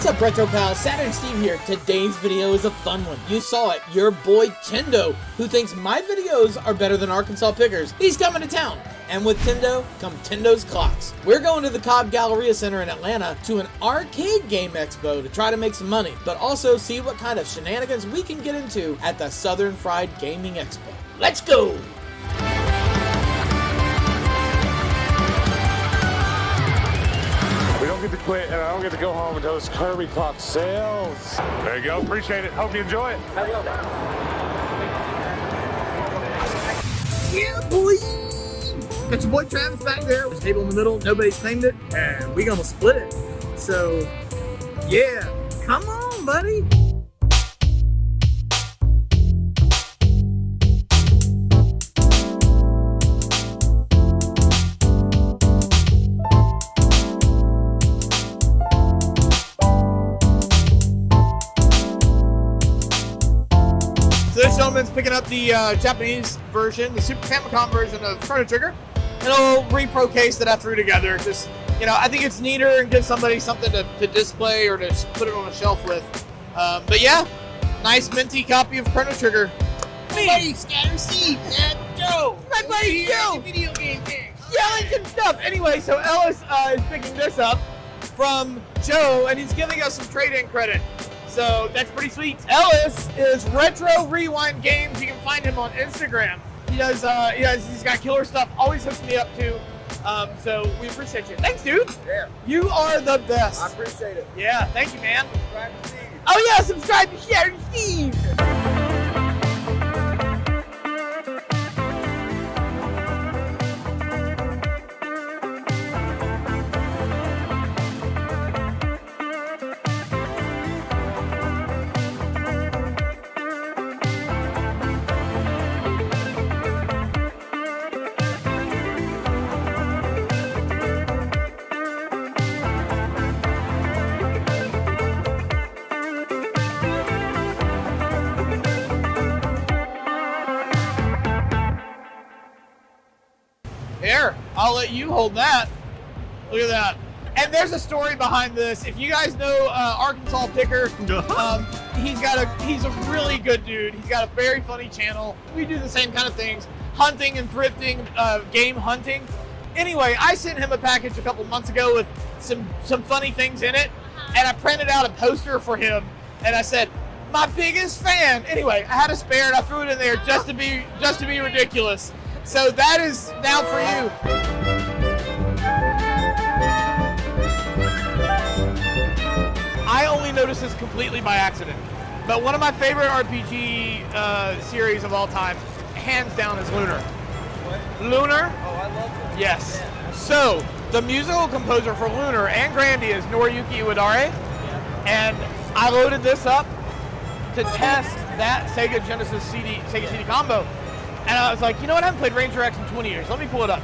What's up, Retro Pals? Saturn Steve here. Today's video is a fun one. You saw it. Your boy Tendo, who thinks my videos are better than Arkansas Pickers. He's coming to town. And with Tendo, come Tendo's clocks. We're going to the Cobb Galleria Center in Atlanta to an arcade game expo to try to make some money, but also see what kind of shenanigans we can get into at the Southern Fried Gaming Expo. Let's go! We don't get to quit, and I don't get to go home until this Kirby clock sells. There you go. Appreciate it. Hope you enjoy it. Yeah, boy! Got your boy Travis back there with the table in the middle. Nobody's claimed it, and we gonna split it. So, yeah, come on, buddy. So this gentleman's picking up the Japanese version, the Super Famicom version of Chrono Trigger. An old repro case that I threw together. Just, you know, I think it's neater and gives somebody something to display or to put it on a shelf with. But yeah, nice minty copy of Chrono Trigger. My buddy Scatter Steve, man, Joe. My buddy Joe. Video game thing. Yelling some stuff. Anyway, so Ellis is picking this up from Joe, and he's giving us some trade-in credit. So that's pretty sweet. Ellis is Retro Rewind Games. You can find him on Instagram. He's got killer stuff. Always hooks me up too. So we appreciate you. Thanks, dude. Yeah. You are the best. I appreciate it. Yeah, thank you, man. Subscribe to Steve. Oh yeah, subscribe to Sharon Steve. Here, I'll let you hold that. Look at that. And there's a story behind this. If you guys know Arkansas Picker, he's a really good dude. He's got a very funny channel. We do the same kind of things, hunting and thrifting, game hunting. Anyway, I sent him a package a couple months ago with some funny things in it, and I printed out a poster for him, and I said, my biggest fan. Anyway, I had a spare and I threw it in there just to be ridiculous. So that is now for you. I only noticed this completely by accident, but one of my favorite RPG series of all time, hands down, is Lunar. What? Lunar? Oh, I love this. Yes. So the musical composer for Lunar and Grandy is Noriyuki Iwadare, and I loaded this up to test that Sega CD combo. And I was like, you know what? I haven't played Ranger X in 20 years. Let me pull it up.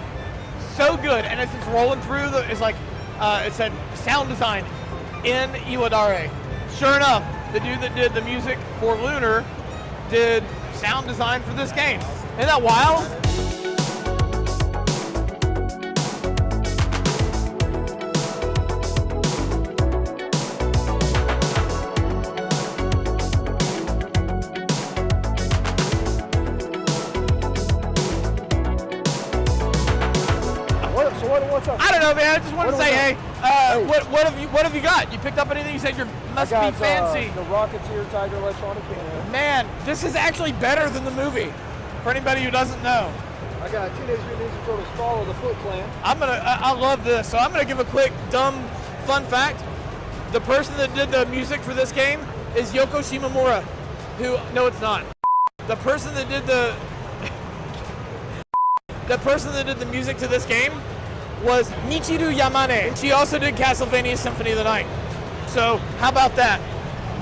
So good. And as it's rolling through, it's like, it said sound design in Iwadare. Sure enough, the dude that did the music for Lunar did sound design for this game. Isn't that wild? What's up? I don't know, man. I just wanted to say, hey, what have you got? You picked up anything? You said you must be fancy. The Rocketeer Tiger electronic piano. Man, this is actually better than the movie. For anybody who doesn't know, I got Teenage Mutant Ninja Turtles Follow the Foot Clan. I love this. So I'm gonna give a quick dumb fun fact. The person that did the music for this game is Yoko Shimomura. No, it's not. The person that did the music to this game was Michiru Yamane. She also did Castlevania Symphony of the Night. So how about that?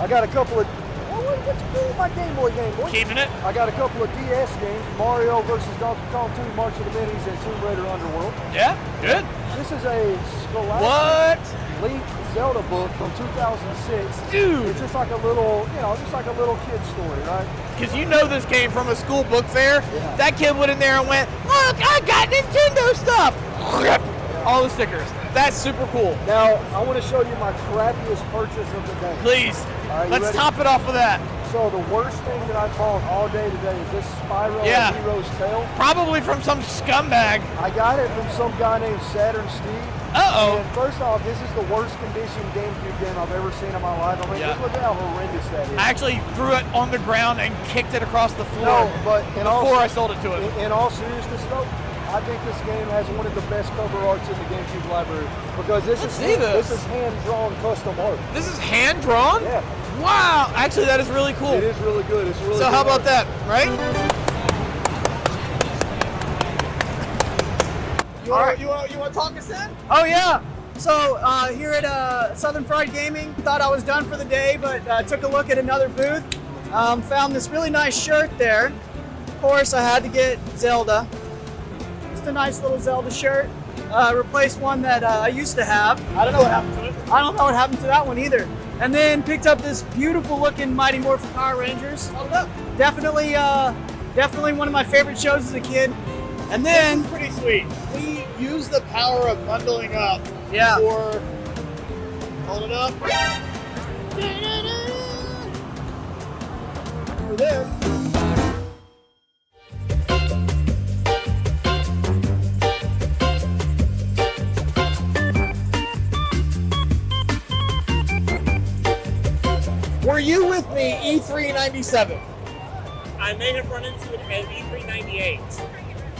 I got a couple of... What you doing with my Game Boy boy? Keeping it. I got a couple of DS games. Mario vs. Donkey Kong 2, March of the Minis, and Tomb Raider Underworld. Yeah, good. This is a What? Link Zelda book from 2006. Dude. It's just like a little, just like a little kid story, right? Because you know this came from a school book fair. Yeah. That kid went in there and went, look, I got Nintendo stuff. All the stickers. That's super cool. Now, I want to show you my crappiest purchase of the day. Please, All right, you let's ready? top it off with that. So the worst thing that I bought all day today is this Spiral Yeah. Hero's Tail. Probably from some scumbag. I got it from some guy named Saturn Steve. Uh-oh. And first off, this is the worst condition GameCube game I've ever seen in my life. I mean, Yeah. just look at how horrendous that is. I actually threw it on the ground and kicked it across the floor No, but before I sold it to him. In all seriousness, though, I think this game has one of the best cover arts in the GameCube library because this is hand-drawn custom art. This is hand-drawn? Yeah. Wow. Actually, that is really cool. It is really good. It's really So good how about art. that, right? You want to talk us in? Oh yeah. So here at Southern Fried Gaming, thought I was done for the day, but took a look at another booth. Found this really nice shirt there. Of course, I had to get Zelda. Just a nice little Zelda shirt. Replaced one that I used to have. I don't know what happened to it. I don't know what happened to that one either. And then picked up this beautiful looking Mighty Morphin Power Rangers. Hold up. Definitely one of my favorite shows as a kid. And then Pretty sweet. We use the power of bundling up Yeah. for... Hold it up. For this. Were you with me E3 97? I may have run into it at E3 98.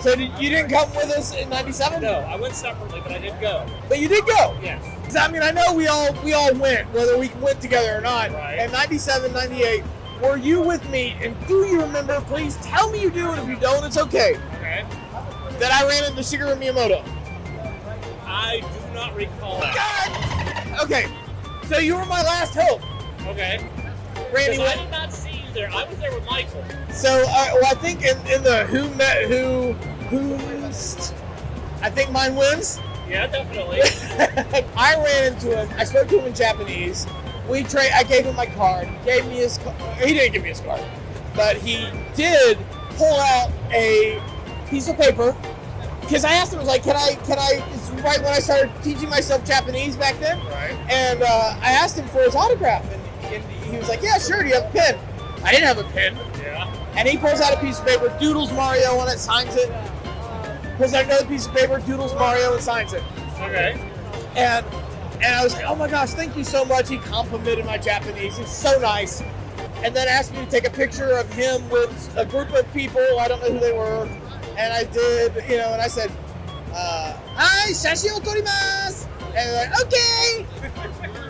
So you didn't come with us in 97? No, I went separately, but I did go. But you did go. Yes. 'Cause, I mean, I know we all went, whether we went together or not. Right. And 97, 98, were you with me? And do you remember? Please tell me you do, and if you don't, it's okay. Okay. That I ran into Shigeru Miyamoto. I do not recall that. God. Okay. So you were my last hope, Okay. Randy. Because I did not see you there. I was there with Michael. So well, I think in the who met who's, I think mine wins. Yeah, definitely. I ran into him. I spoke to him in Japanese. I gave him my card. He gave me his. He didn't give me his card, but he did pull out a piece of paper. Because I asked him, I was like, can I? It's right when I started teaching myself Japanese back then. Right. And I asked him for his autograph, and he was like, yeah, sure. Do you have a pen? I didn't have a pen. Yeah. And he pulls out a piece of paper, doodles Mario on it, signs it. Pulls out another piece of paper, doodles Mario, and signs it. Okay. And I was like, oh my gosh, thank you so much. He complimented my Japanese. He's so nice. And then asked me to take a picture of him with a group of people. I don't know who they were. And I did, and I said, hi, shashi o torimasu. And they're like, okay.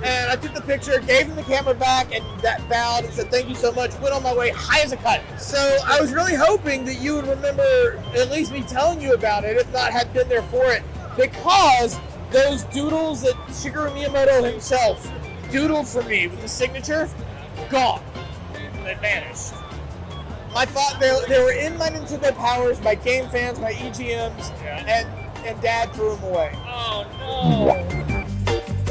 And I took the picture, gave him the camera back, and that bowed and said, thank you so much. Went on my way high as a kite. So I was really hoping that you would remember at least me telling you about it, if not had been there for it. Because those doodles that Shigeru Miyamoto himself doodled for me with the signature, gone. They vanished. I thought they were in my Nintendo Powers, my Game Fans, my EGMs, Yeah. and Dad threw them away. Oh no.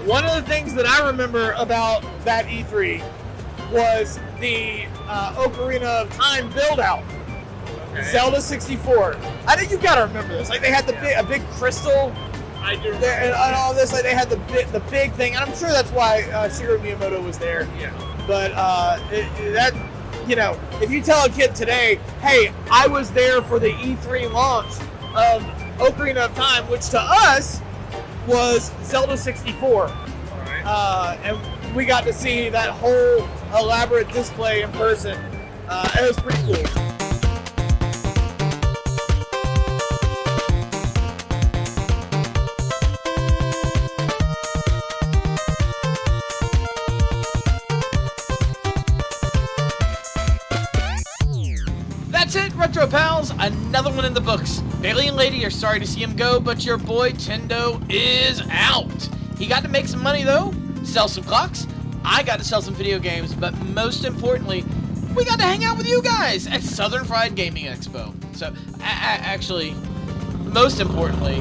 One of the things that I remember about that E3 was the Ocarina of Time build-out. Okay. Zelda 64. I think you gotta remember this. Like they had a big crystal I do remember. there, and all this. Like they had the big thing, and I'm sure that's why Shigeru Miyamoto was there. Yeah. But if you tell a kid today, hey, I was there for the E3 launch of Ocarina of Time, which to us was Zelda 64. Alright. And we got to see that whole elaborate display in person. It was pretty cool. That's it, Retro Pals. Another one in the books. Bailey and Lady are sorry to see him go, but your boy Tendo is out. He got to make some money though, sell some clocks. I got to sell some video games, but most importantly, we got to hang out with you guys at Southern Fried Gaming Expo. So, actually, most importantly,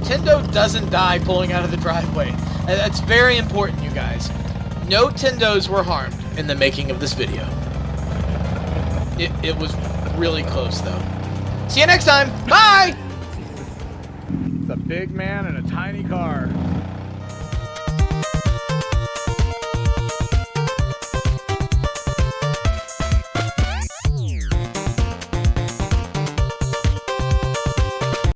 Tendo doesn't die pulling out of the driveway. That's very important, you guys. No Tendos were harmed in the making of this video. It was really close though. See you next time. Bye. It's a big man in a tiny car.